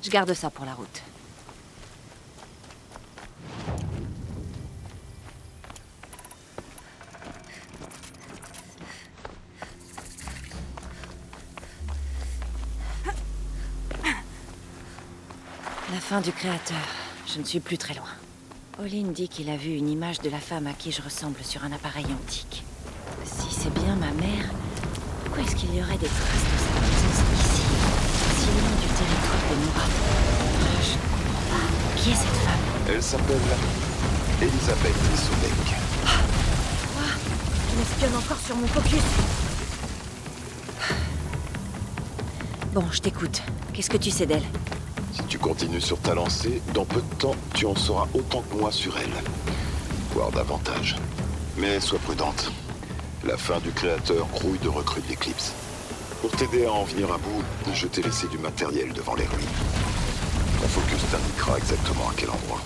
Je garde ça pour la route. La fin du créateur. Je ne suis plus très loin. Olin dit qu'il a vu une image de la femme à qui je ressemble sur un appareil antique. Si c'est bien ma mère, pourquoi est-ce qu'il y aurait des traces de sa présence ici, si loin du territoire des Mourad? Je ne comprends pas. Qui est cette femme? Elle s'appelle Elisabeth Sobek. Quoi? Tu m'espionnes encore sur mon focus? Bon, je t'écoute. Qu'est-ce que tu sais d'elle? Si tu continues sur ta lancée, dans peu de temps, tu en sauras autant que moi sur elle. Voire davantage. Mais sois prudente. La fin du créateur grouille de recrues de l'Éclipse. Pour t'aider à en venir à bout, je t'ai laissé du matériel devant les ruines. Ton focus t'indiquera exactement à quel endroit.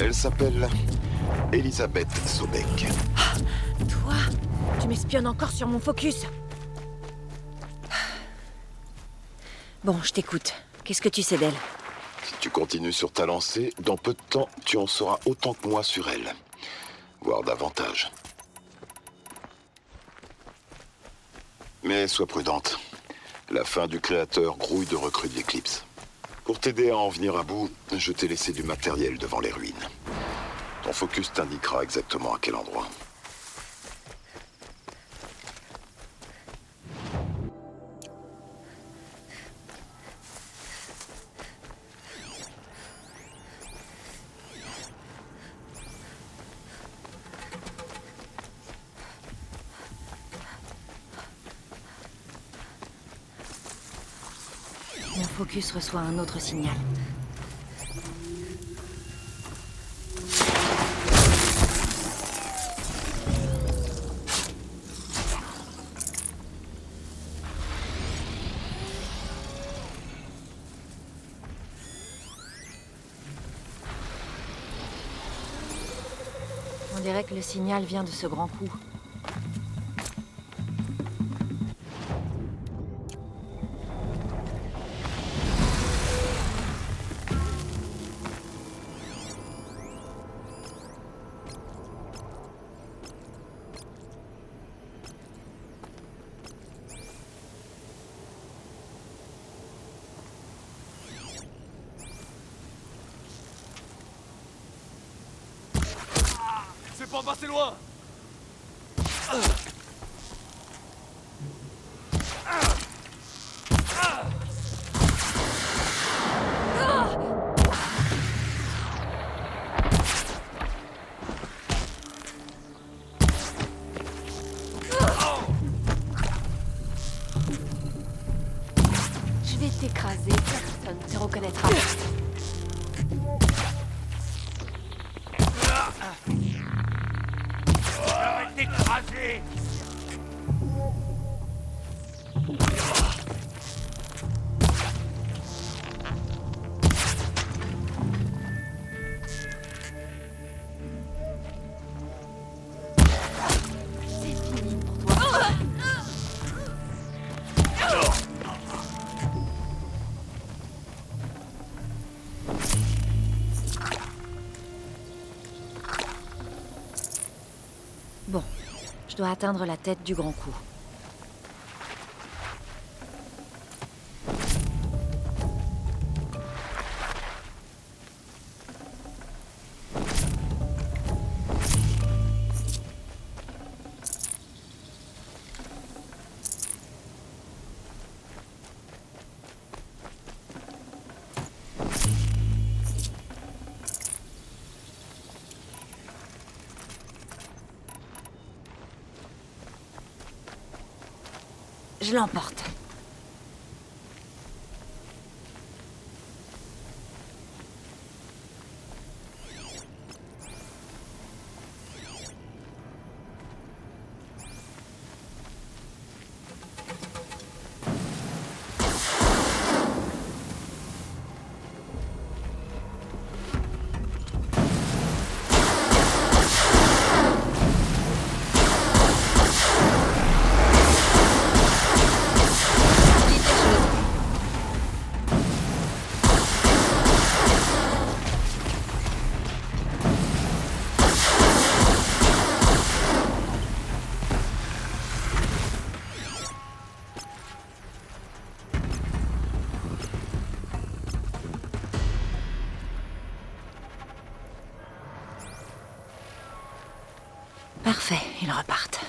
Elle s'appelle Elisabeth Sobek. Toi? Tu m'espionnes encore sur mon focus? Bon, je t'écoute. Qu'est-ce que tu sais d'elle? Si tu continues sur ta lancée, dans peu de temps, tu en sauras autant que moi sur elle. Voire davantage. Mais sois prudente. La fin du créateur grouille de recrues de l'Éclipse. Pour t'aider à en venir à bout, je t'ai laissé du matériel devant les ruines. Ton focus t'indiquera exactement à quel endroit. Mon focus reçoit un autre signal. dirait que le signal vient de ce grand coup. C'est pas passer loin. Je vais t'écraser, personne ne te reconnaîtra. Arrête d'écraser. C'est fini pour toi. Bon, je dois atteindre la tête du grand coup. Je l'emporte. Parfait, ils repartent.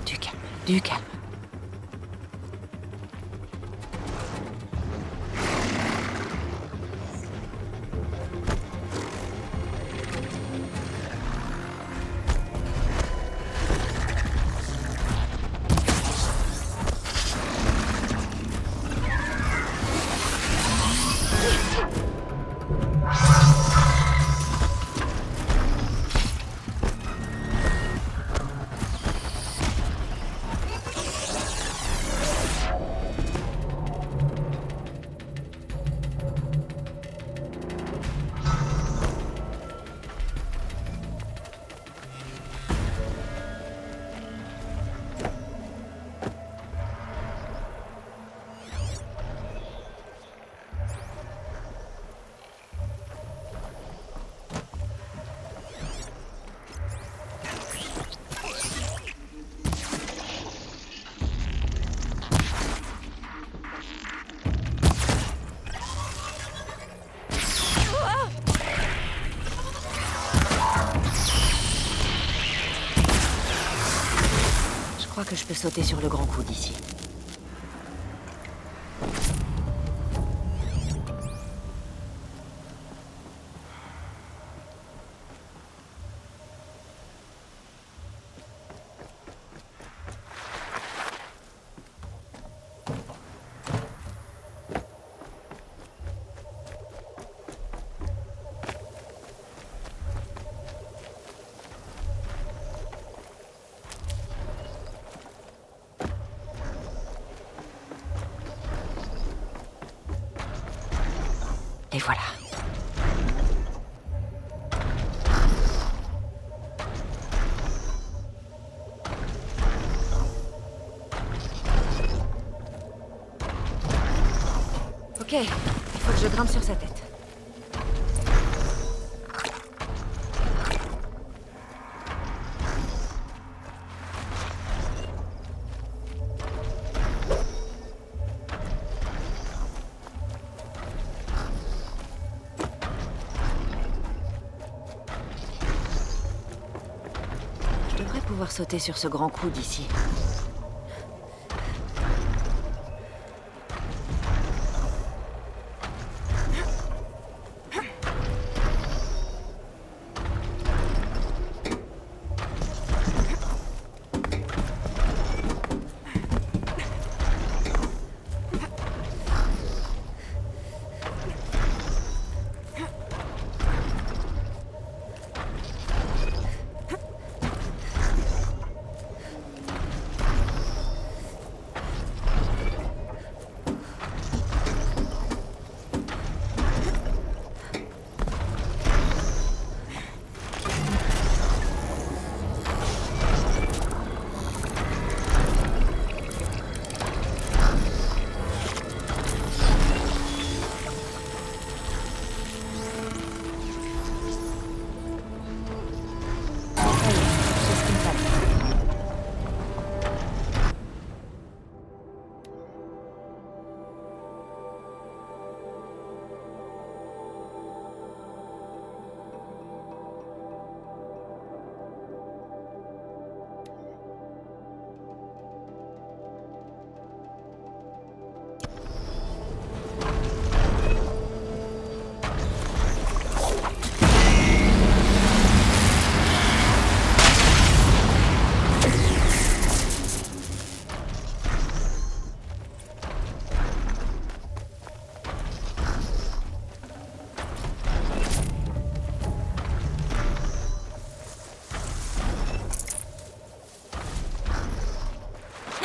Du calme, du calme. Je crois que je peux sauter sur le grand coup d'ici. Les voilà. Ok, il faut que je grimpe sur sa tête. Je devrais pouvoir sauter sur ce grand coup d'ici.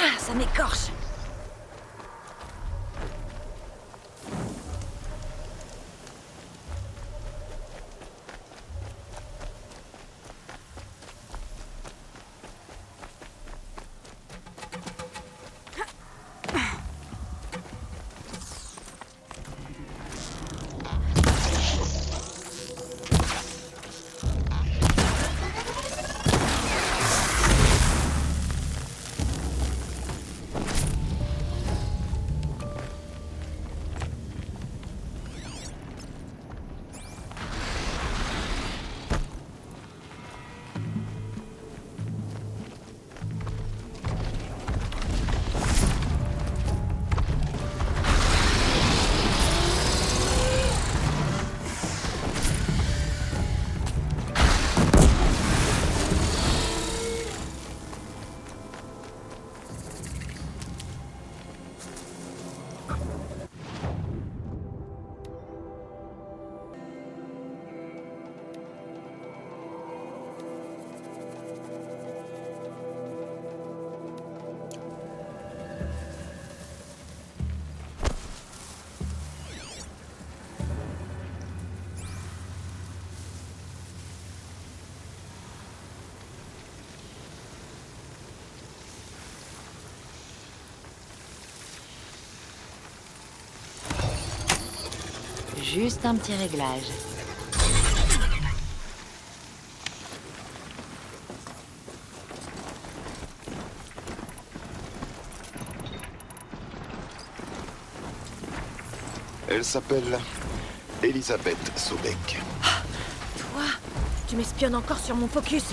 Ah, ça m'écorche. Juste un petit réglage. Elle s'appelle Elisabeth Sobek. Toi, tu m'espionnes encore sur mon focus.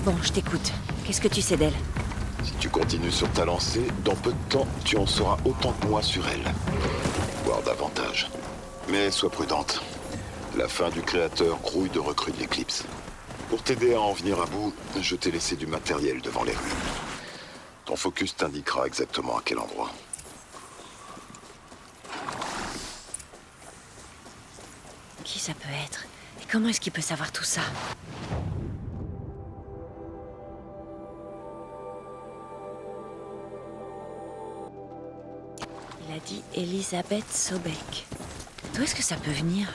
Bon, je t'écoute. Qu'est-ce que tu sais d'elle? Si tu continues sur ta lancée, dans peu de temps, tu en sauras autant que moi sur elle. Voire davantage. Mais sois prudente. La fin du créateur grouille de recrues de l'Éclipse. Pour t'aider à en venir à bout, je t'ai laissé du matériel devant les rues. Ton focus t'indiquera exactement à quel endroit. Qui ça peut être? Et comment est-ce qu'il peut savoir tout ça? Il a dit Elisabeth Sobek. D'où est-ce que ça peut venir?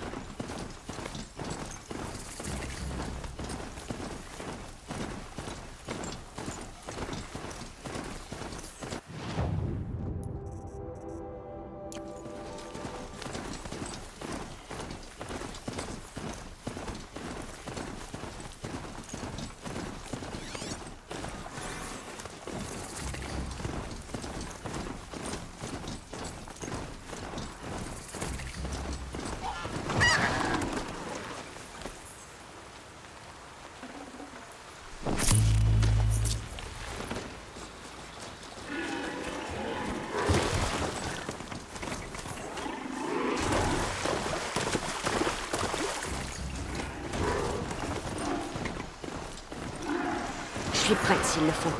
Je suis prête s'il le faut.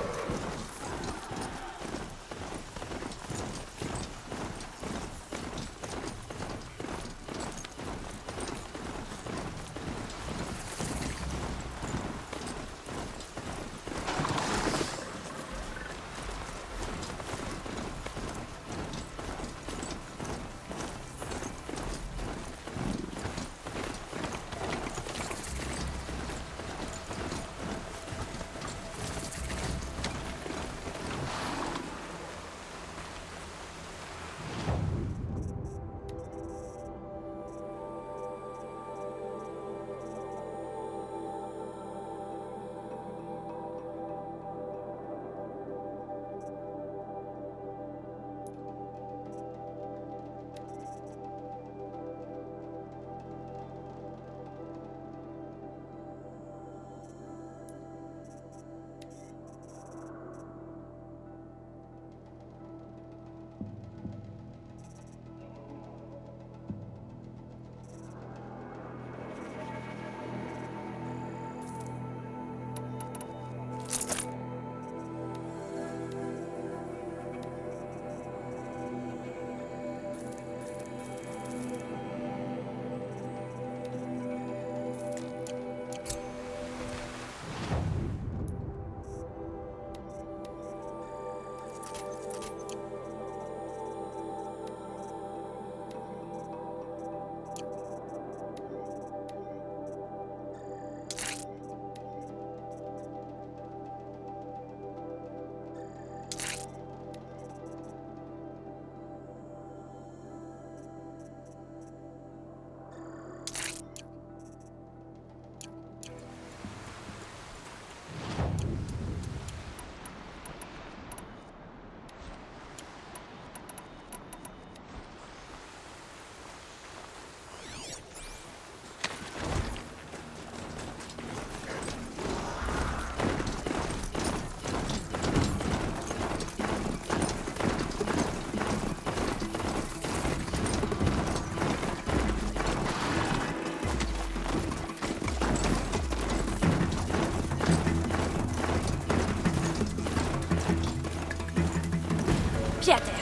Pied à terre.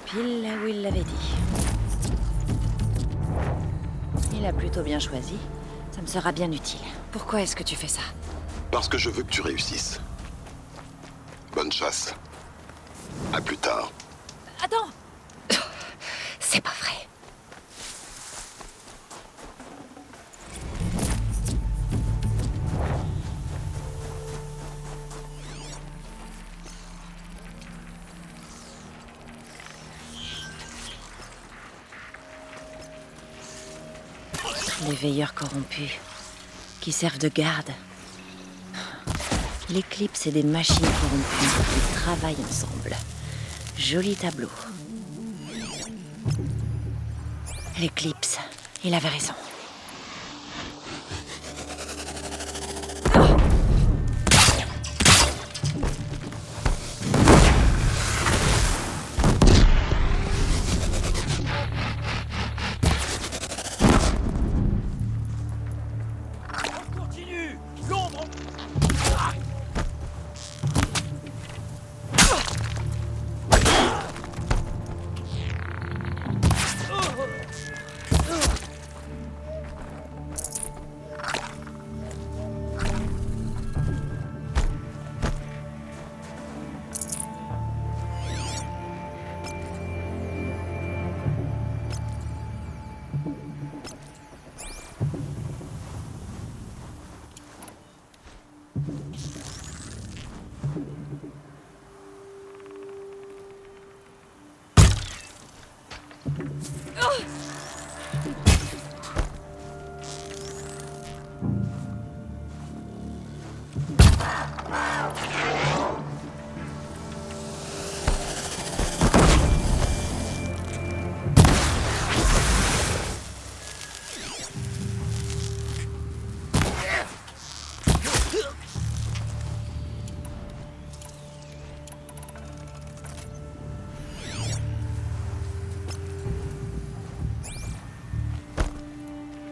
Pile là où il l'avait dit. Il a plutôt bien choisi. Ça me sera bien utile. Pourquoi est-ce que tu fais ça? Parce que je veux que tu réussisses. Bonne chasse. À plus tard. Attends! C'est pas vrai. Les veilleurs corrompus, qui servent de garde. L'éclipse et des machines corrompues qui travaillent ensemble. Joli tableau. L'éclipse, il avait raison. Continue. L'ombre.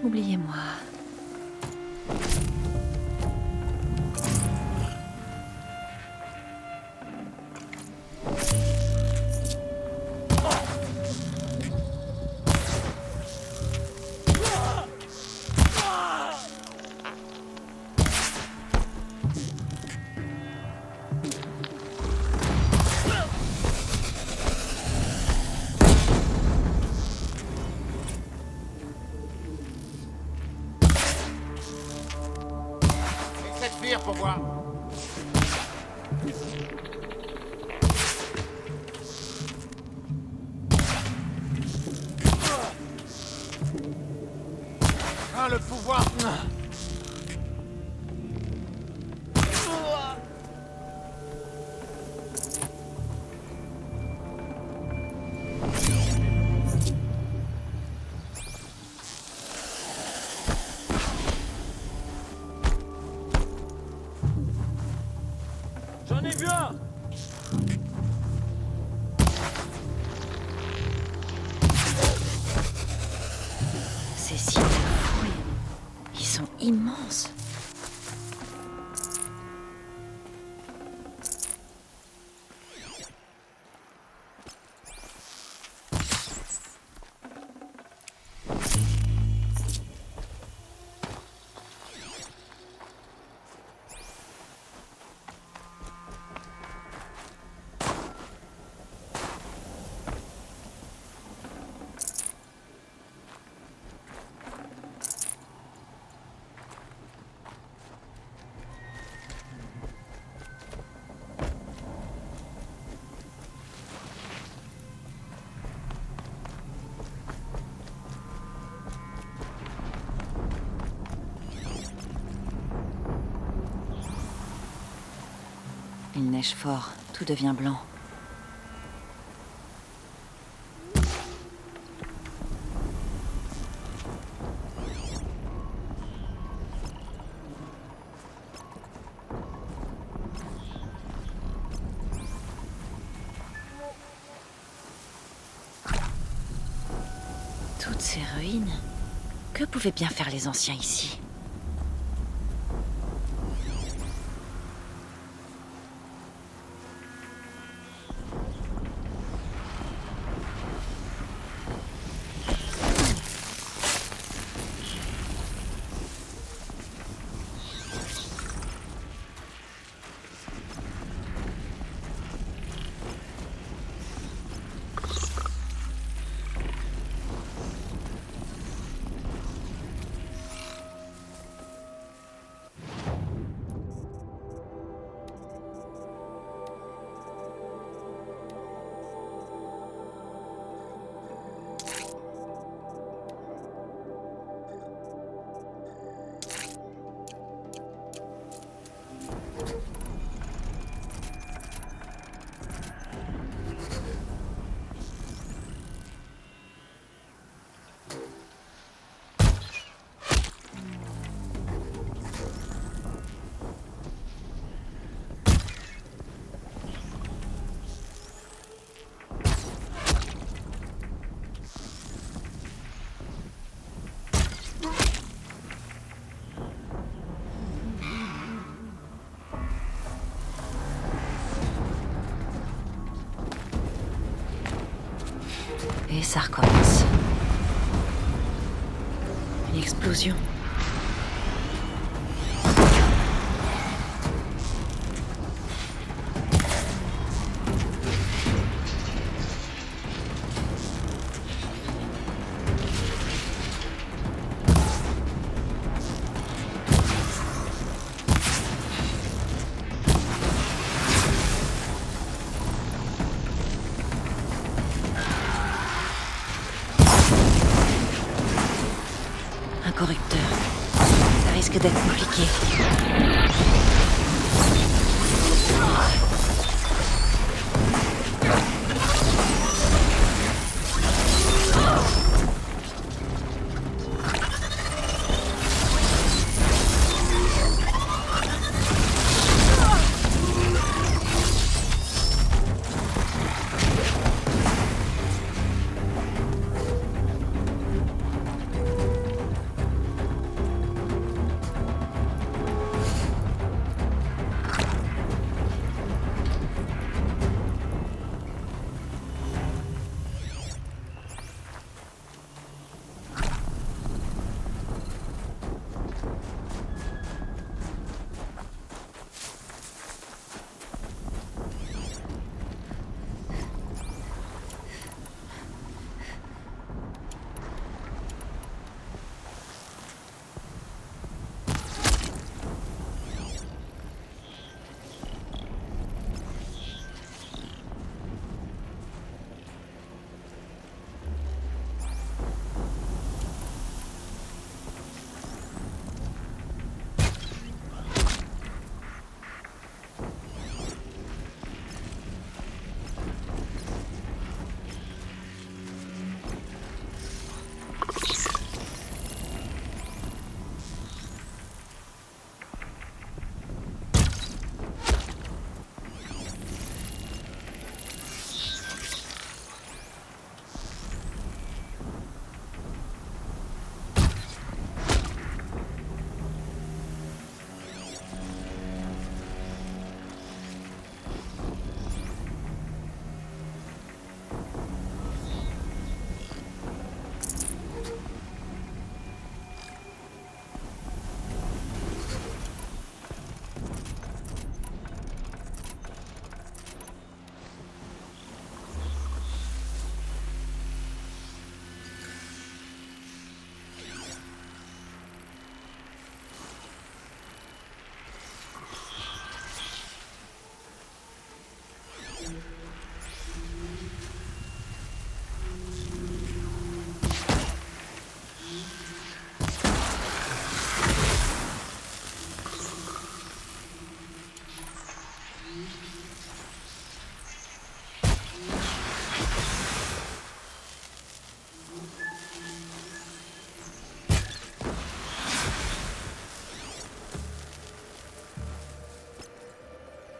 Oubliez-moi. Essaie de fuir pour voir. Ah, le pouvoir. J'en ai vu un! Ces sites de fouilles, ils sont immenses. Il neige fort, tout devient blanc. Toutes ces ruines, que pouvaient bien faire les anciens ici? Et ça recommence. Une explosion. corrupteur. Ça risque d'être compliqué.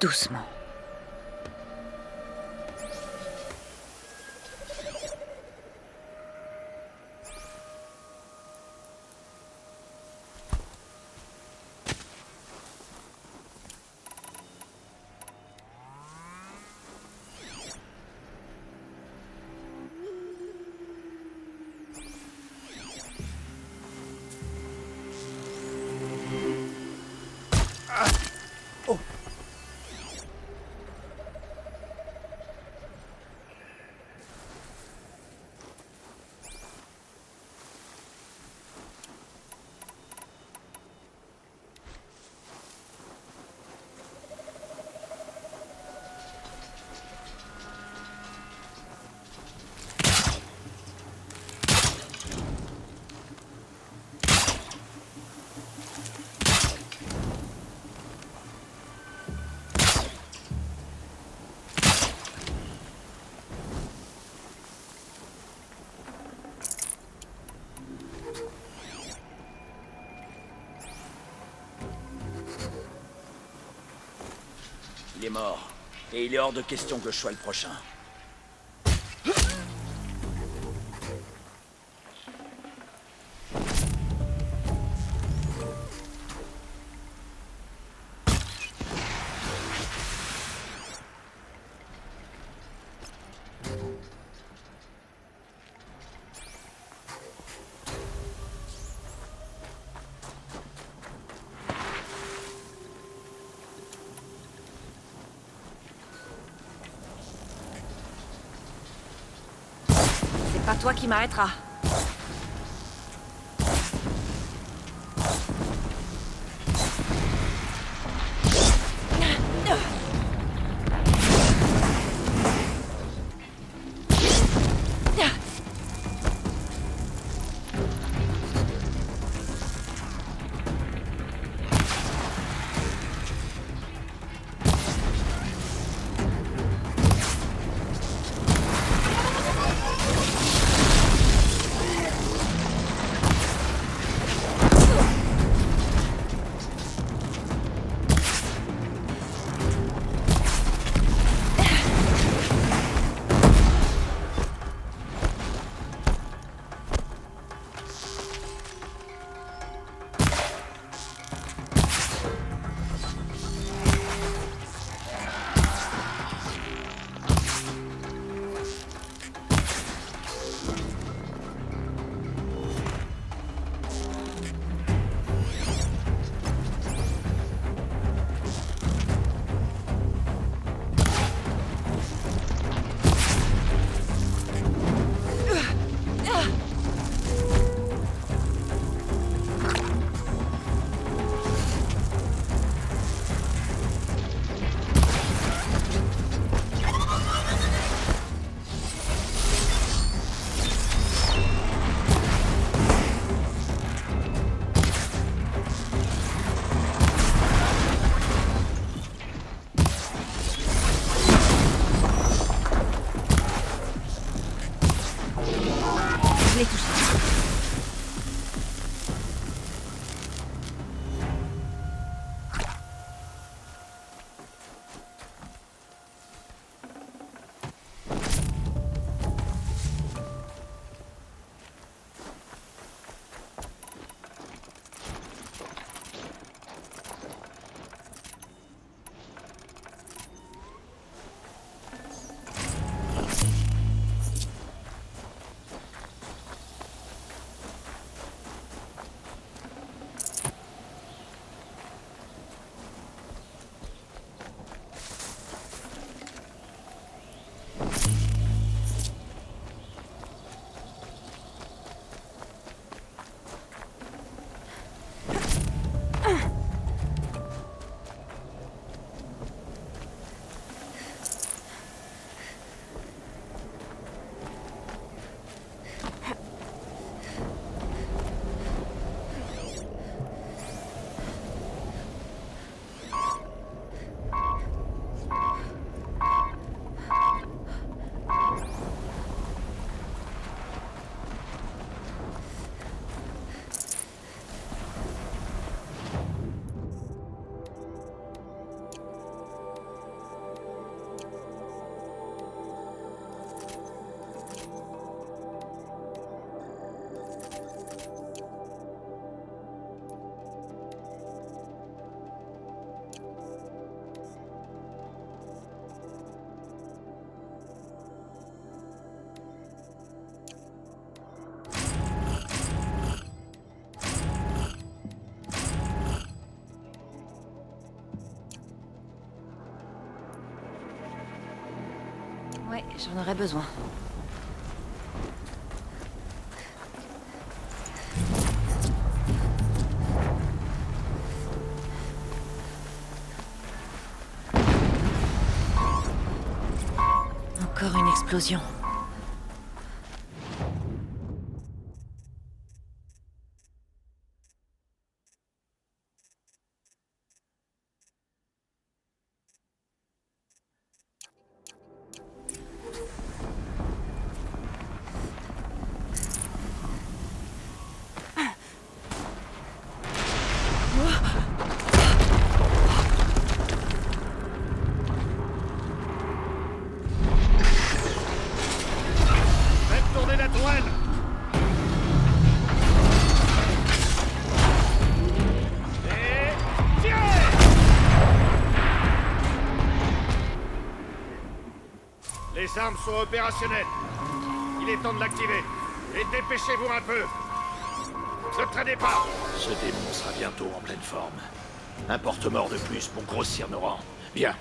Doucement. Il est mort. Et il est hors de question que je sois le prochain. C'est pas toi qui m'arrêteras. J'en aurais besoin. Encore une explosion. Faites tourner la toile. Et tirez. Les armes sont opérationnelles. Il est temps de l'activer. Et dépêchez-vous un peu. Ne traînez pas. Ce démon sera bientôt en pleine forme. Un porte-mort de plus pour grossir nos rangs. Bien.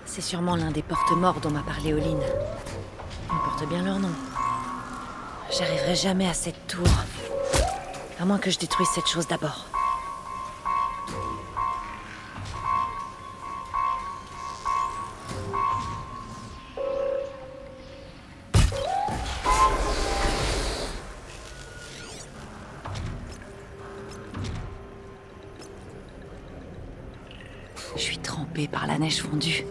C'est sûrement l'un des porte-morts dont m'a parlé Olin. Ils portent bien leur nom. J'arriverai jamais à cette tour. À moins que je détruise cette chose d'abord. Je suis trempée par la neige fondue.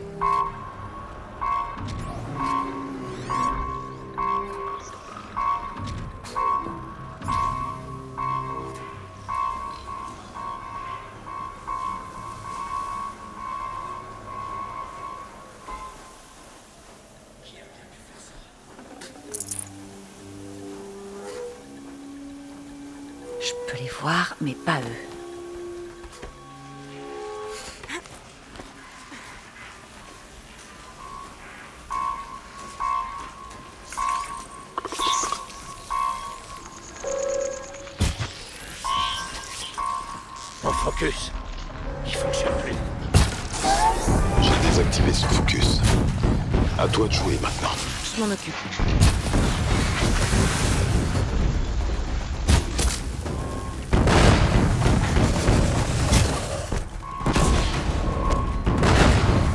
Je peux les voir, mais pas eux. Mon focus. Il fonctionne plus. J'ai désactivé son focus. À toi de jouer maintenant. Je m'en occupe.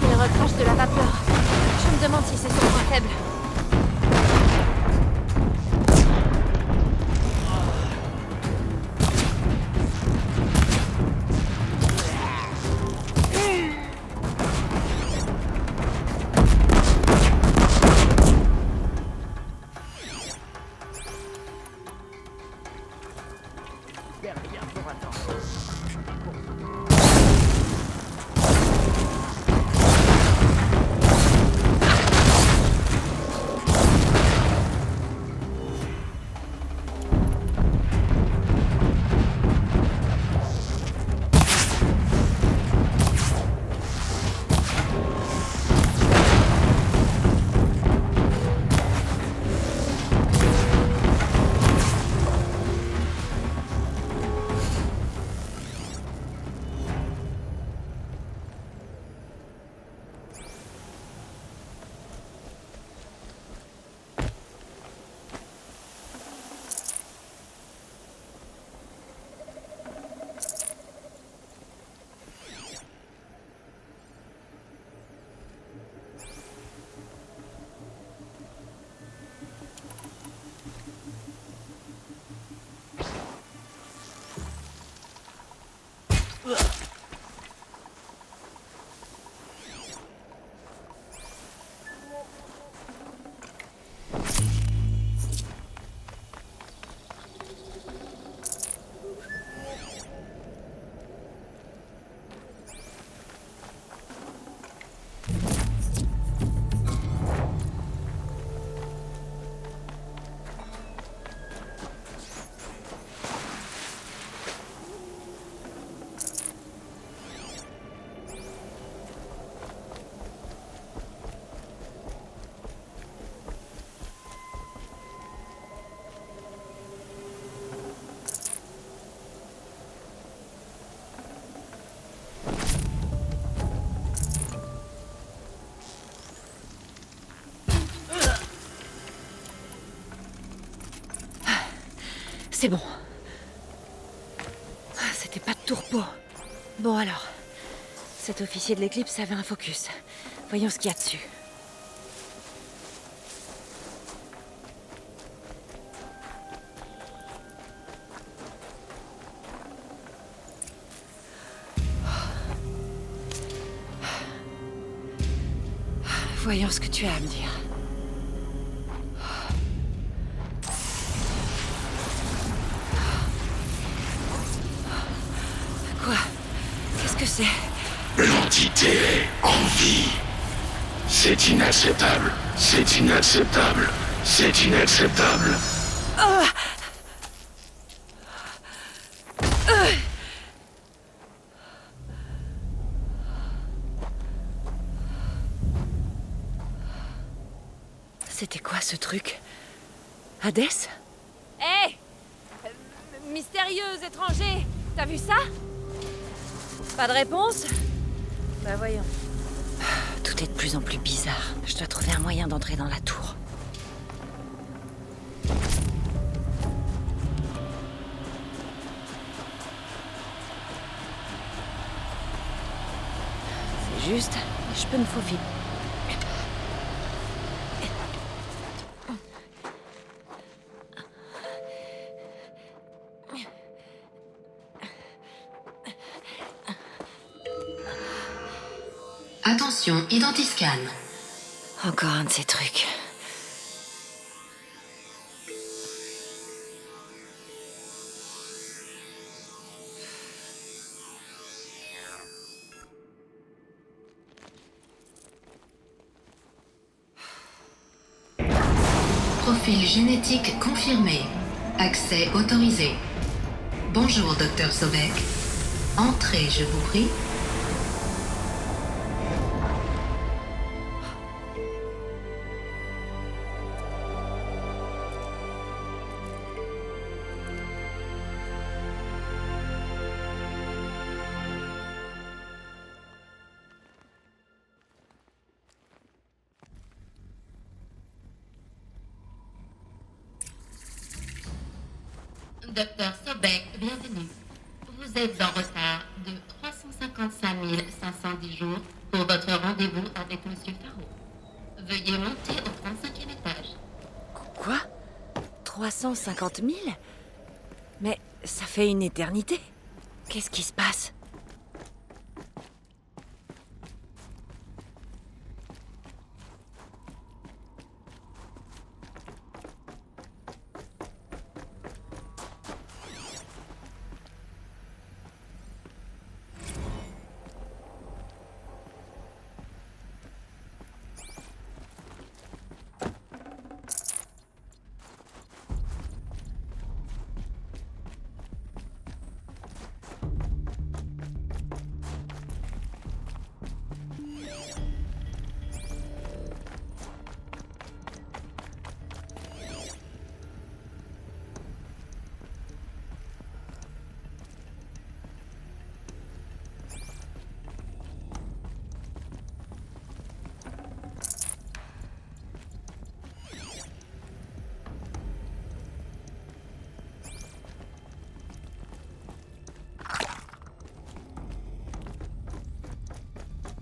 Il recrache de la vapeur. Je me demande si c'est son point faible. C'est bon. C'était pas de tout repos. Bon alors, cet officier de l'Éclipse avait un focus. Voyons ce qu'il y a dessus. Voyons ce que tu as à me dire. Quoi? Qu'est-ce que c'est? L'entité en vie. C'est inacceptable. C'est inacceptable. C'est inacceptable. C'était quoi ce truc? Hadès? Hé Mystérieux étranger, t'as vu ça? Pas de réponse? Bah voyons. Tout est de plus en plus bizarre. Je dois trouver un moyen d'entrer dans la tour. C'est juste, je peux me faufiler. Attention, identiscan. Encore un de ces trucs. Profil génétique confirmé. Accès autorisé. Bonjour, Dr Sobek. Entrez, je vous prie. Docteur Sobek, bienvenue. Vous êtes en retard de 355 510 jours pour votre rendez-vous avec Monsieur Faro. Veuillez monter au 35e étage. Quoi? 350 000? Mais ça fait une éternité. Qu'est-ce qui se passe?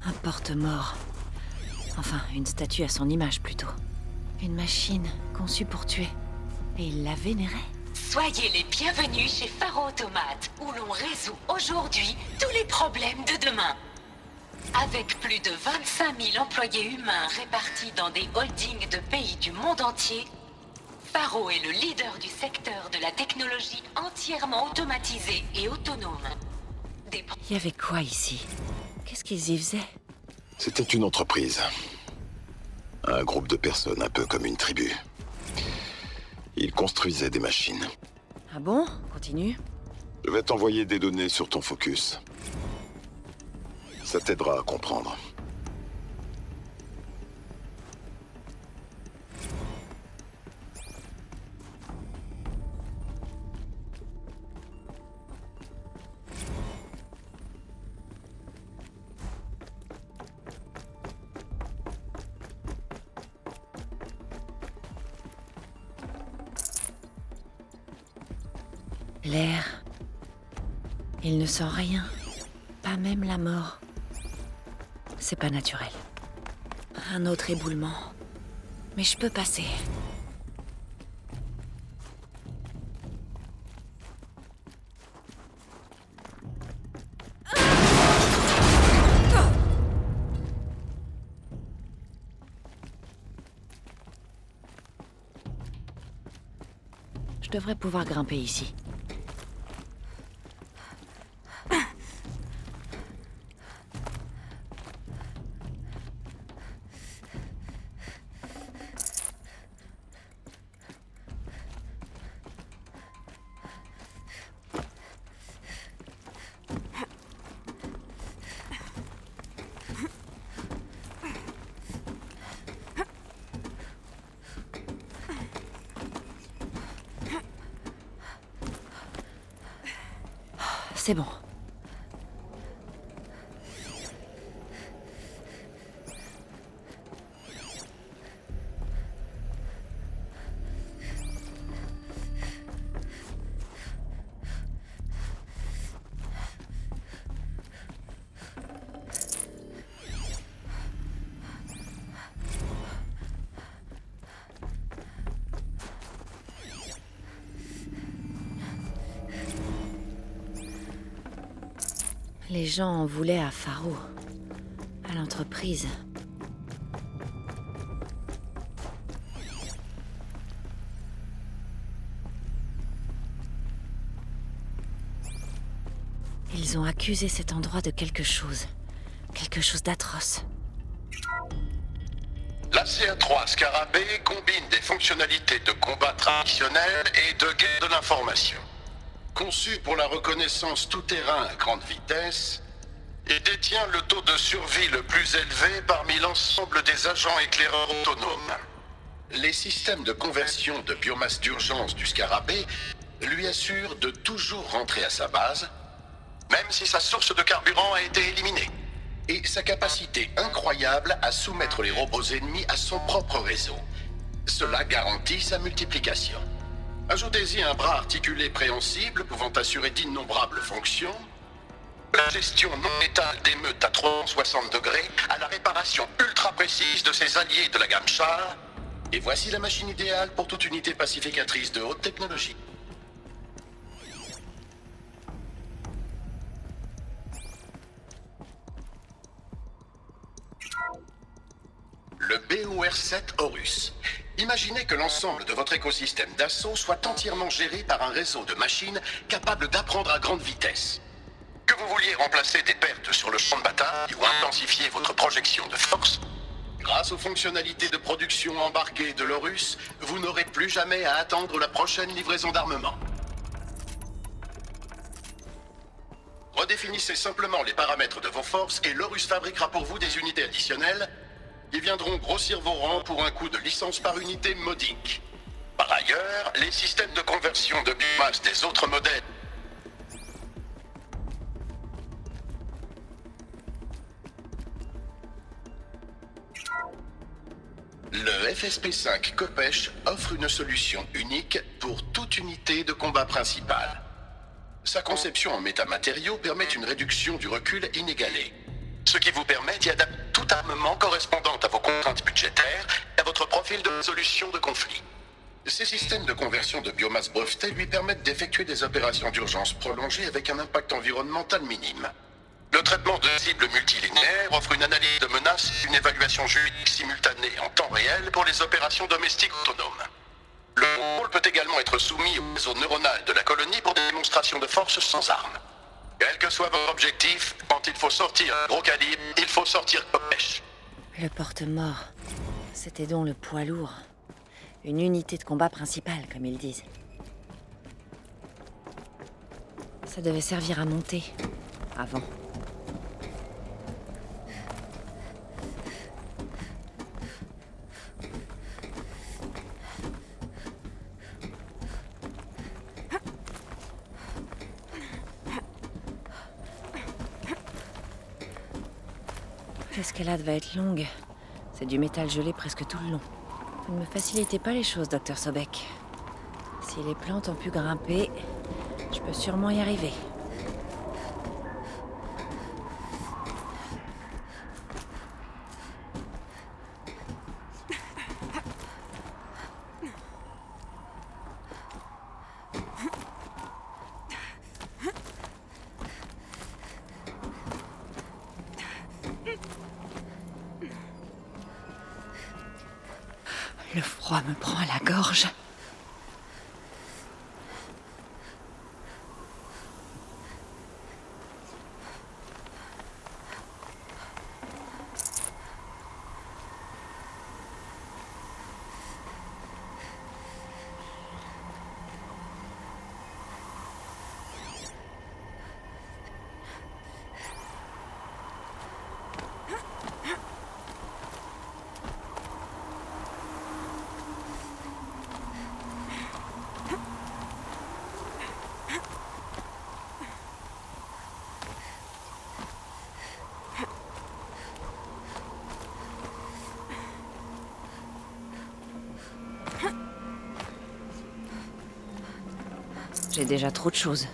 Un porte-mort. Enfin, une statue à son image plutôt. Une machine conçue pour tuer. Et il la vénérait. Soyez les bienvenus chez Faro Automate, où l'on résout aujourd'hui tous les problèmes de demain. Avec plus de 25 000 employés humains répartis dans des holdings de pays du monde entier, Faro est le leader du secteur de la technologie entièrement automatisée et autonome. Il y avait quoi ici? Qu'est-ce qu'ils y faisaient? C'était une entreprise. Un groupe de personnes, un peu comme une tribu. Ils construisaient des machines. Ah bon? Continue. Je vais t'envoyer des données sur ton focus. Ça t'aidera à comprendre. L'air. Il ne sent rien. Pas même la mort. C'est pas naturel. Un autre éboulement. Mais je peux passer. Je devrais pouvoir grimper ici. C'est bon. Les gens en voulaient à Faro, à l'entreprise. Ils ont accusé cet endroit de quelque chose d'atroce. La CA3 Scarabée combine des fonctionnalités de combat traditionnel et de guerre de l'information. Conçu pour la reconnaissance tout-terrain à grande vitesse, et détient le taux de survie le plus élevé parmi l'ensemble des agents éclaireurs autonomes. Les systèmes de conversion de biomasse d'urgence du Scarabée lui assurent de toujours rentrer à sa base, même si sa source de carburant a été éliminée, et sa capacité incroyable à soumettre les robots ennemis à son propre réseau. Cela garantit sa multiplication. Ajoutez-y un bras articulé préhensible pouvant assurer d'innombrables fonctions, la gestion non létale d'émeutes à 360 degrés, à la réparation ultra précise de ses alliés de la gamme char, et voici la machine idéale pour toute unité pacificatrice de haute technologie. Le BOR-7 Horus. Imaginez que l'ensemble de votre écosystème d'assaut soit entièrement géré par un réseau de machines capables d'apprendre à grande vitesse. Que vous vouliez remplacer des pertes sur le champ de bataille ou intensifier votre projection de force, grâce aux fonctionnalités de production embarquées de l'Horus, vous n'aurez plus jamais à attendre la prochaine livraison d'armement. Redéfinissez simplement les paramètres de vos forces et l'Horus fabriquera pour vous des unités additionnelles qui viendront grossir vos rangs pour un coût de licence par unité modique. Par ailleurs, les systèmes de conversion de biomasse des autres modèles Le FSP-5 Kopech offre une solution unique pour toute unité de combat principale. Sa conception en métamatériaux permet une réduction du recul inégalée, ce qui vous permet d'y adapter tout armement correspondant à vos contraintes budgétaires et à votre profil de résolution de conflit. Ces systèmes de conversion de biomasse brevetés lui permettent d'effectuer des opérations d'urgence prolongées avec un impact environnemental minime. Le traitement de cibles multilinéaires offre une analyse de menaces et une évaluation juridique simultanée en temps réel pour les opérations domestiques autonomes. Le rôle peut également être soumis au réseau neuronal de la colonie pour des démonstrations de force sans armes. Quel que soit votre objectif, quand il faut sortir un gros calibre, il faut sortir Kopech. Le porte-mort. C'était donc le poids lourd. Une unité de combat principale, comme ils disent. Ça devait servir à monter. Avant. L'escalade va être longue. C'est du métal gelé presque tout le long. Vous ne me facilitez pas les choses, Dr. Sobek. Si les plantes ont pu grimper, Je peux sûrement y arriver. Le froid me prend à la gorge. J'ai déjà trop de choses.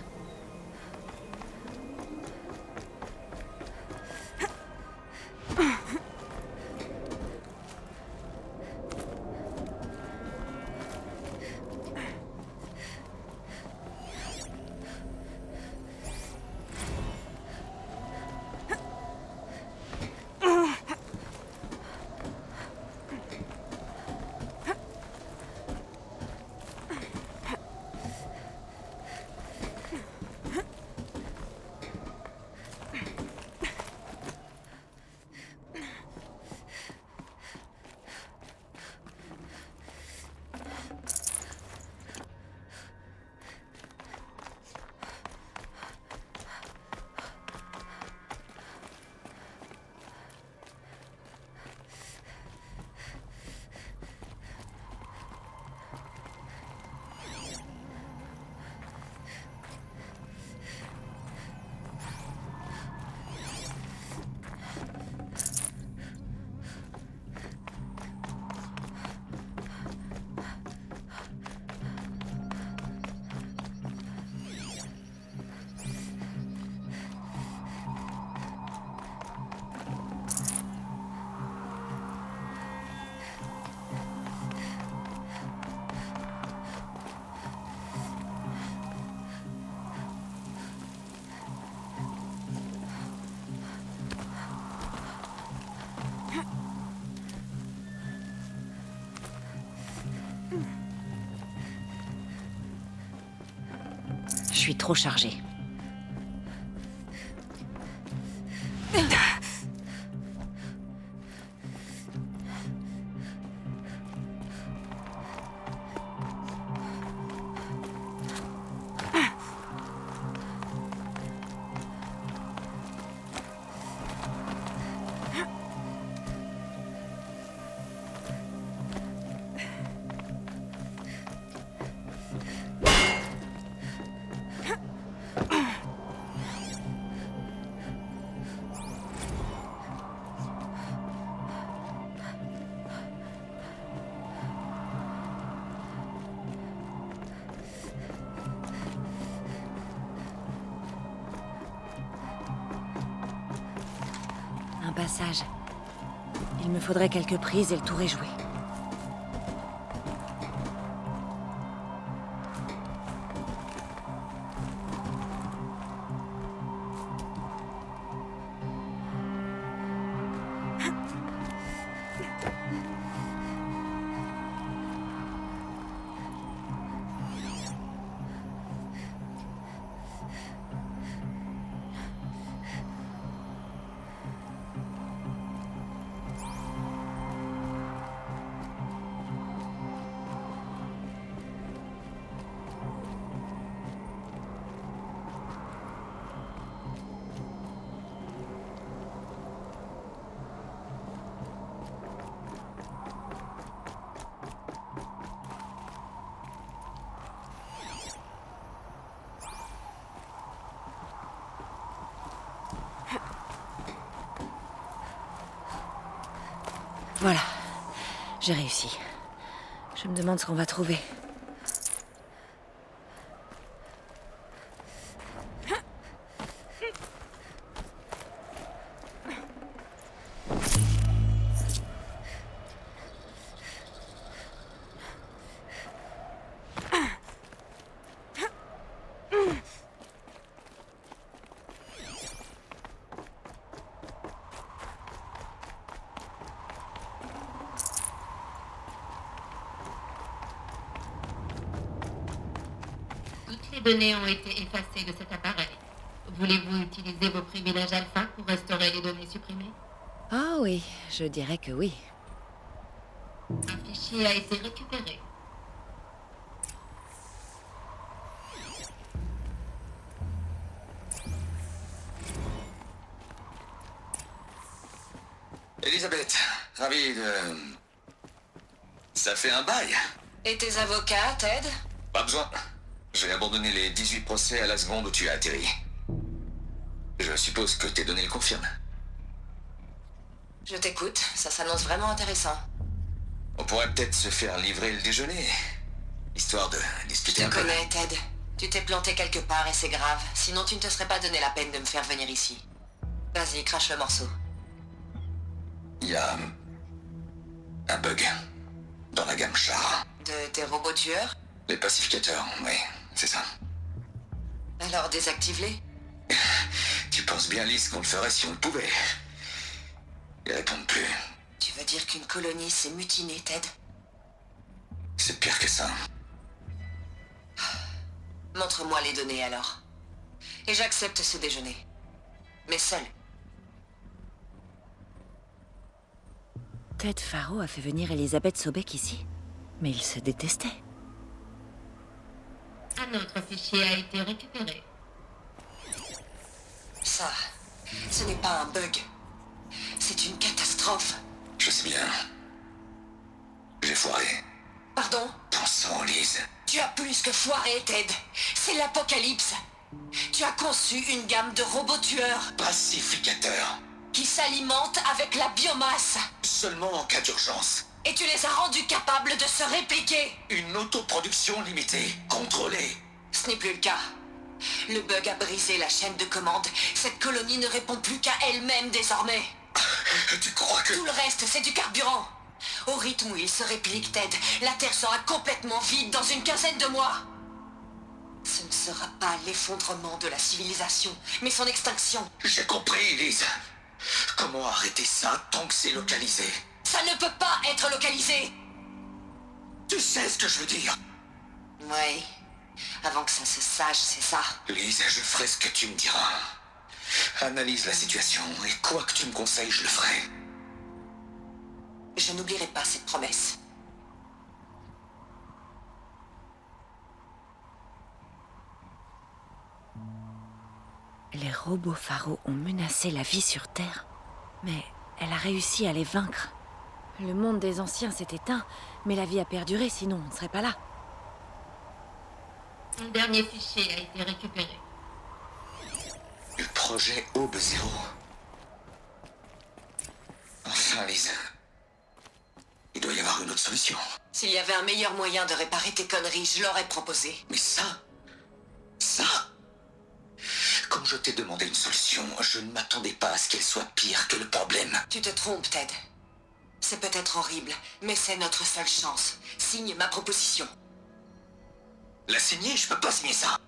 Je suis trop chargée. Un passage. Il me faudrait quelques prises et le tour est joué. Voilà, j'ai réussi. Je me demande ce qu'on va trouver. Toutes les données ont été effacées de cet appareil. Voulez-vous utiliser vos privilèges alpha pour restaurer les données supprimées? Ah oui, je dirais que oui. Un fichier a été récupéré. Elisabeth, ravi de... Ça fait un bail. Et tes avocats, Ted? Pas besoin. J'ai abandonné les 18 procès à la seconde où tu as atterri. Je suppose que tes données le confirment. Je t'écoute, ça s'annonce vraiment intéressant. On pourrait peut-être se faire livrer le déjeuner, histoire de discuter Je un te peu. connais, Ted. Tu t'es planté quelque part et c'est grave. Sinon tu ne te serais pas donné la peine de me faire venir ici. Vas-y, crache le morceau. Il y a un bug dans la gamme char. De tes robots tueurs? Les pacificateurs, oui, c'est ça. Alors désactive-les. Tu penses bien, Lise, qu'on le ferait si on le pouvait. Ils répondent plus. Tu veux dire qu'une colonie s'est mutinée, Ted? C'est pire que ça. Montre-moi les données alors. Et j'accepte ce déjeuner. Mais seul. Ted Faro a fait venir Elisabeth Sobek ici. Mais ils se détestaient. Un autre fichier a été récupéré. Ça, ce n'est pas un bug. C'est une catastrophe. Je sais bien. J'ai foiré. Pardon? Ton sang, Lise. Tu as plus que foiré, Ted. C'est l'apocalypse. Tu as conçu une gamme de robots tueurs Pacificateur. qui s'alimentent avec la biomasse. Seulement en cas d'urgence. Et tu les as rendus capables de se répliquer. Une autoproduction limitée, contrôlée. Ce n'est plus le cas. Le bug a brisé la chaîne de commande. Cette colonie ne répond plus qu'à elle-même désormais. Tu crois que... Tout le reste, c'est du carburant. Au rythme où il se réplique, Ted, la Terre sera complètement vide dans une quinzaine de mois. Ce ne sera pas l'effondrement de la civilisation, mais son extinction. J'ai compris, Lise. Comment arrêter ça tant que c'est localisé? Ça ne peut pas être localisé. Tu sais ce que je veux dire? Oui. Avant que ça se sache, c'est ça. Lise, je ferai ce que tu me diras. Analyse la situation, et quoi que tu me conseilles, je le ferai. Je n'oublierai pas cette promesse. Les robots Faro ont menacé la vie sur Terre. Mais elle a réussi à les vaincre. Le monde des anciens s'est éteint, mais la vie a perduré, sinon on ne serait pas là. Un dernier fichier a été récupéré. Le projet Aube Zéro. Enfin, Lise. Il doit y avoir une autre solution. S'il y avait un meilleur moyen de réparer tes conneries, je l'aurais proposé. Mais ça... Quand je t'ai demandé une solution, je ne m'attendais pas à ce qu'elle soit pire que le problème. Tu te trompes, Ted. C'est peut-être horrible, mais c'est notre seule chance. Signe ma proposition. La signer, je peux pas signer ça.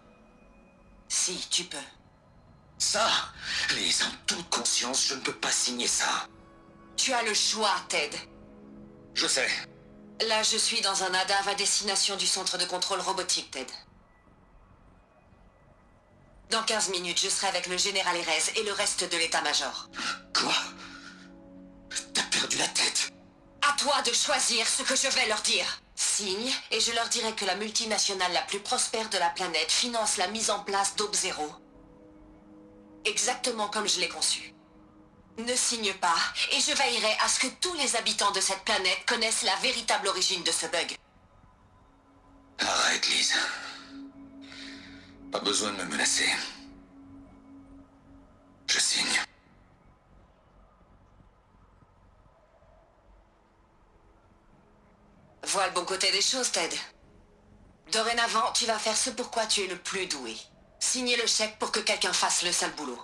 Si, tu peux. Ça, Lise, en toute conscience, je ne peux pas signer ça. Tu as le choix, Ted. Je sais. Là, je suis dans un ADAV à destination du centre de contrôle robotique, Ted. Dans 15 minutes, je serai avec le général Erez et le reste de l'état-major. Quoi? T'as perdu la tête? À toi de choisir ce que je vais leur dire. Signe, et je leur dirai que la multinationale la plus prospère de la planète finance la mise en place d'Aube Zéro. Exactement comme je l'ai conçu. Ne signe pas, et je veillerai à ce que tous les habitants de cette planète connaissent la véritable origine de ce bug. Arrête, Lise. Pas besoin de me menacer. Je signe. Vois le bon côté des choses, Ted. Dorénavant, tu vas faire ce pour quoi tu es le plus doué. Signer le chèque pour que quelqu'un fasse le sale boulot.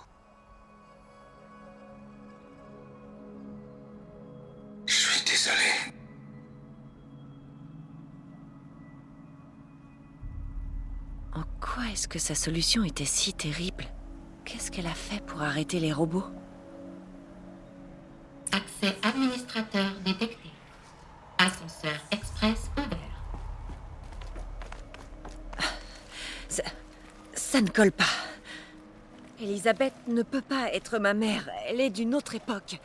Je suis désolé. En quoi est-ce que sa solution était si terrible? Qu'est-ce qu'elle a fait pour arrêter les robots? Accès administrateur détecté. Ascenseur express ouvert. Ça ne colle pas. Elisabeth ne peut pas être ma mère. Elle est d'une autre époque.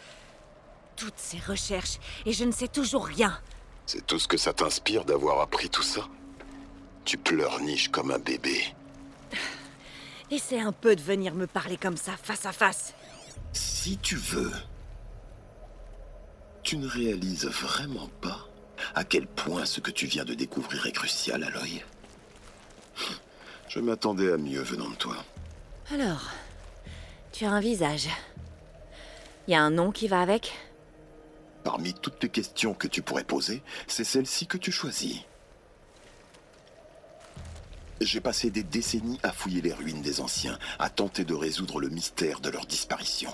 Toutes ces recherches, et je ne sais toujours rien. C'est tout ce que ça t'inspire d'avoir appris tout ça? Tu pleurniches comme un bébé. Essaie un peu de venir me parler comme ça, face à face. Si tu veux. Tu ne réalises vraiment pas à quel point ce que tu viens de découvrir est crucial, Aloy. Je m'attendais à mieux venant de toi. Alors, tu as un visage. Y a un nom qui va avec? Parmi toutes les questions que tu pourrais poser, c'est celle-ci que tu choisis. J'ai passé des décennies à fouiller les ruines des anciens, à tenter de résoudre le mystère de leur disparition.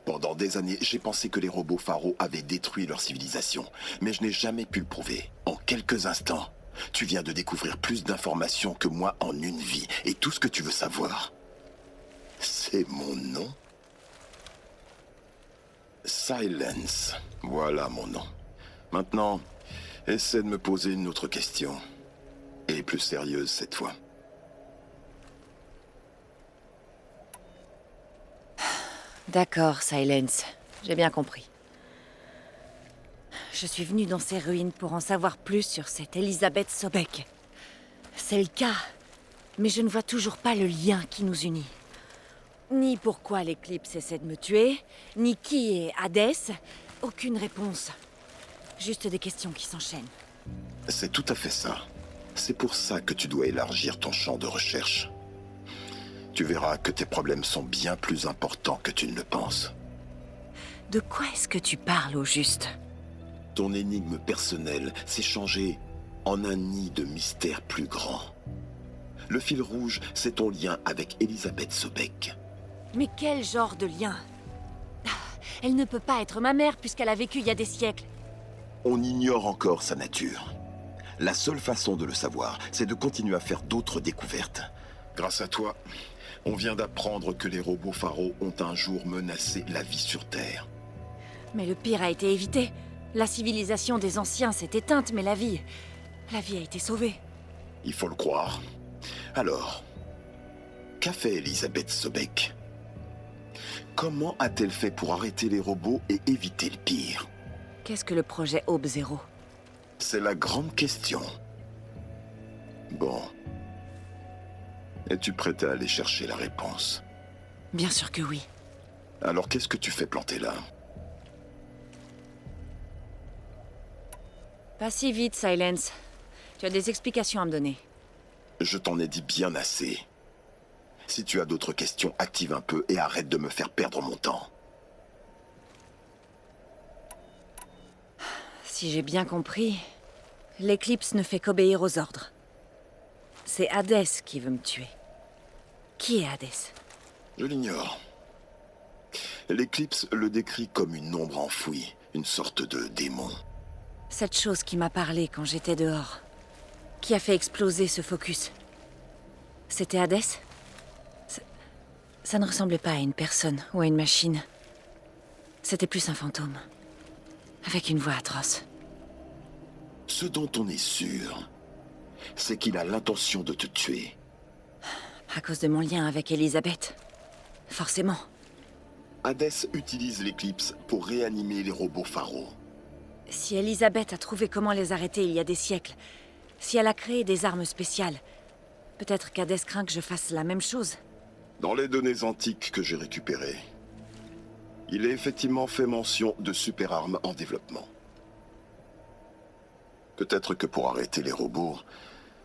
Pendant des années, j'ai pensé que les robots Faro avaient détruit leur civilisation, mais je n'ai jamais pu le prouver. En quelques instants, tu viens de découvrir plus d'informations que moi en une vie, et tout ce que tu veux savoir, c'est mon nom. Silence. Voilà mon nom. Maintenant, essaie de me poser une autre question. Et plus sérieuse cette fois. D'accord, Silence. J'ai bien compris. Je suis venue dans ces ruines pour en savoir plus sur cette Elisabeth Sobek. C'est le cas, mais je ne vois toujours pas le lien qui nous unit. Ni pourquoi l'Éclipse essaie de me tuer, ni qui est Hadès. Aucune réponse. Juste des questions qui s'enchaînent. C'est tout à fait ça. C'est pour ça que tu dois élargir ton champ de recherche. Tu verras que tes problèmes sont bien plus importants que tu ne le penses. De quoi est-ce que tu parles au juste? Ton énigme personnelle s'est changée en un nid de mystère plus grand. Le fil rouge, c'est ton lien avec Elisabeth Sobek. Mais quel genre de lien? Elle ne peut pas être ma mère puisqu'elle a vécu il y a des siècles. On ignore encore sa nature. La seule façon de le savoir, c'est de continuer à faire d'autres découvertes. Grâce à toi, on vient d'apprendre que les robots Faro ont un jour menacé la vie sur Terre. Mais le pire a été évité. La civilisation des anciens s'est éteinte, mais la vie a été sauvée. Il faut le croire. Alors, qu'a fait Elisabeth Sobek? Comment a-t-elle fait pour arrêter les robots et éviter le pire? Qu'est-ce que le projet Aube Zéro? C'est la grande question. Bon. Es-tu prête à aller chercher la réponse? Bien sûr que oui. Alors qu'est-ce que tu fais planter là? Pas si vite, Silence. Tu as des explications à me donner. Je t'en ai dit bien assez. Si tu as d'autres questions, active un peu et arrête de me faire perdre mon temps. Si j'ai bien compris, l'Éclipse ne fait qu'obéir aux ordres. C'est Hadès qui veut me tuer. Qui est Hadès? Je l'ignore. L'Éclipse le décrit comme une ombre enfouie, une sorte de démon. Cette chose qui m'a parlé quand j'étais dehors. Qui a fait exploser ce focus. C'était Hadès? Ça ne ressemblait pas à une personne ou à une machine. C'était plus un fantôme. Avec une voix atroce. Ce dont on est sûr, c'est qu'il a l'intention de te tuer. À cause de mon lien avec Elisabeth. Forcément. Hadès utilise l'Éclipse pour réanimer les robots Faro. Si Elisabeth a trouvé comment les arrêter il y a des siècles, si elle a créé des armes spéciales, peut-être qu'Hadès craint que je fasse la même chose. Dans les données antiques que j'ai récupérées, il est effectivement fait mention de super-armes en développement. Peut-être que pour arrêter les robots,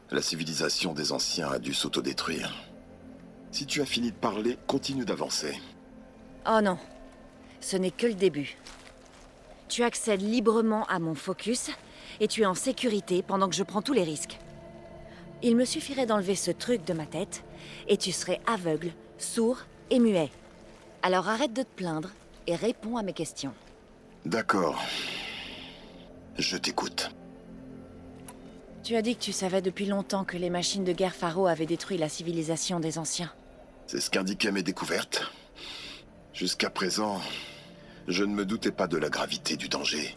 la civilisation des anciens a dû s'autodétruire. Si tu as fini de parler, continue d'avancer. Oh non, ce n'est que le début. Tu accèdes librement à mon focus, et tu es en sécurité pendant que je prends tous les risques. Il me suffirait d'enlever ce truc de ma tête, et tu serais aveugle, sourd et muet. Alors arrête de te plaindre, et réponds à mes questions. D'accord. Je t'écoute. Tu as dit que tu savais depuis longtemps que les machines de guerre Faro avaient détruit la civilisation des anciens. C'est ce qu'indiquaient mes découvertes. Jusqu'à présent, je ne me doutais pas de la gravité du danger.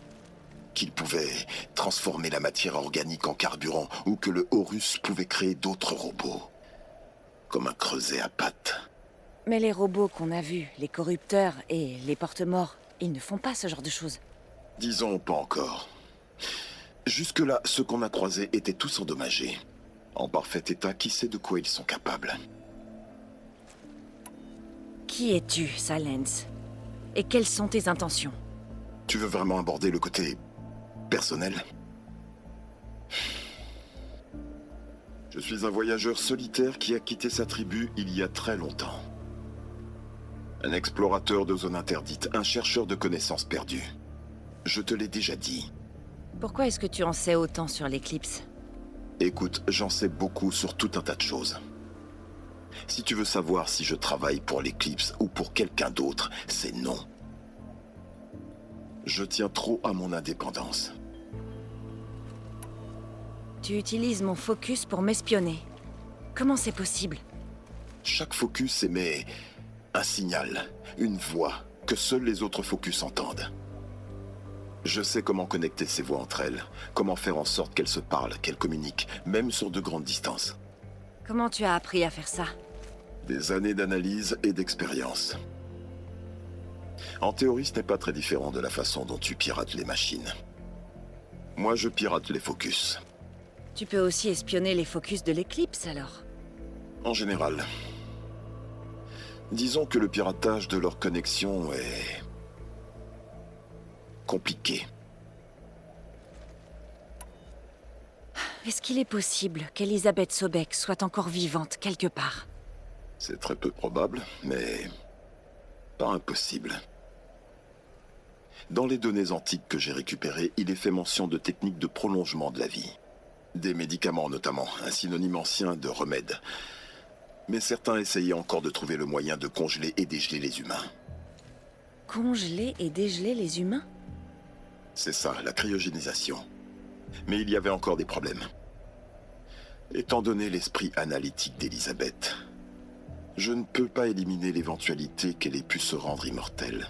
Qu'il pouvait transformer la matière organique en carburant ou que le Horus pouvait créer d'autres robots. comme un creuset à pattes. Mais les robots qu'on a vus, les corrupteurs et les porte-morts, ils ne font pas ce genre de choses. Disons pas encore. Jusque-là, ceux qu'on a croisés étaient tous endommagés. En parfait état, qui sait de quoi ils sont capables? Qui es-tu, Silence? Et quelles sont tes intentions? Tu veux vraiment aborder le côté personnel? Je suis un voyageur solitaire qui a quitté sa tribu il y a très longtemps. Un explorateur de zone interdite, un chercheur de connaissances perdues. Je te l'ai déjà dit. Pourquoi est-ce que tu en sais autant sur l'éclipse? Écoute, j'en sais beaucoup sur tout un tas de choses. Si tu veux savoir si je travaille pour l'éclipse ou pour quelqu'un d'autre, c'est non. Je tiens trop à mon indépendance. Tu utilises mon focus pour m'espionner. Comment c'est possible? Chaque focus émet un signal, une voix, que seuls les autres focus entendent. Je sais comment connecter ces voix entre elles, comment faire en sorte qu'elles se parlent, qu'elles communiquent, même sur de grandes distances. Comment tu as appris à faire ça? Des années d'analyse et d'expérience. En théorie, ce n'est pas très différent de la façon dont tu pirates les machines. Moi, je pirate les focus. Tu peux aussi espionner les focus de l'éclipse, alors? En général. Disons que le piratage de leur connexion est compliqué. Est-ce qu'il est possible qu'Elisabeth Sobek soit encore vivante quelque part? C'est très peu probable, mais pas impossible. Dans les données antiques que j'ai récupérées, il est fait mention de techniques de prolongement de la vie. Des médicaments notamment, un synonyme ancien de remède. Mais certains essayaient encore de trouver le moyen de congeler et dégeler les humains. Congeler et dégeler les humains? C'est ça, la cryogénisation. Mais il y avait encore des problèmes. Étant donné l'esprit analytique d'Elisabeth, je ne peux pas éliminer l'éventualité qu'elle ait pu se rendre immortelle.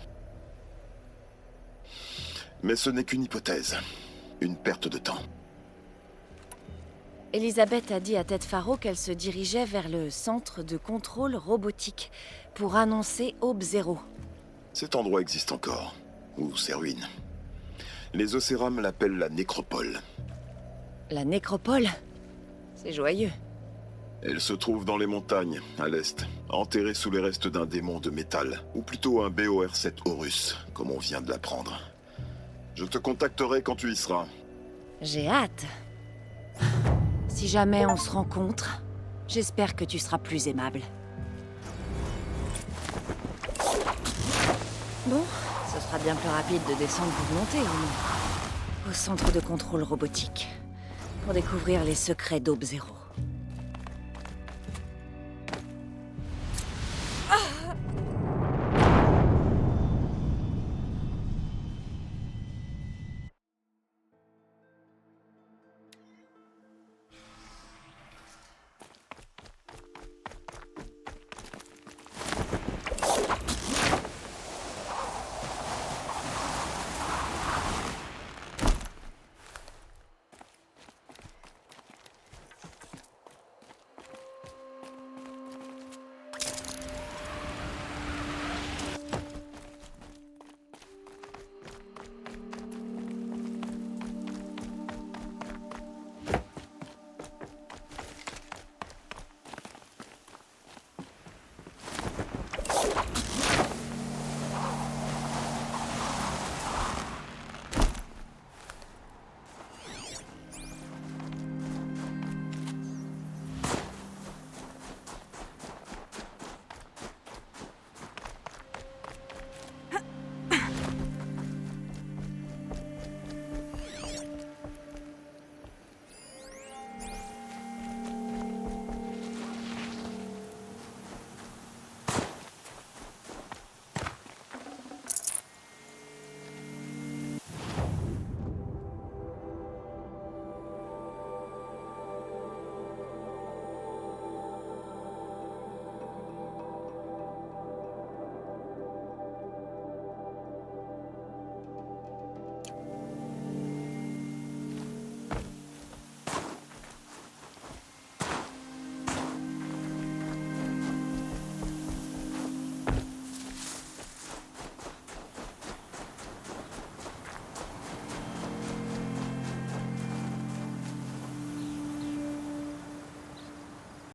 Mais ce n'est qu'une hypothèse, une perte de temps. Elisabeth a dit à Ted Faro qu'elle se dirigeait vers le centre de contrôle robotique pour annoncer Aube Zéro. Cet endroit existe encore, ou ses ruines. Les Océrames l'appellent la nécropole. La nécropole? C'est joyeux. Elle se trouve dans les montagnes, à l'est, enterrée sous les restes d'un démon de métal, ou plutôt un BOR-7 Horus, comme on vient de l'apprendre. Je te contacterai quand tu y seras. J'ai hâte. Si jamais on se rencontre, j'espère que tu seras plus aimable. Bon, ce sera bien plus rapide de descendre pour monter, au moins. Au centre de contrôle robotique, pour découvrir les secrets d'Aube Zéro.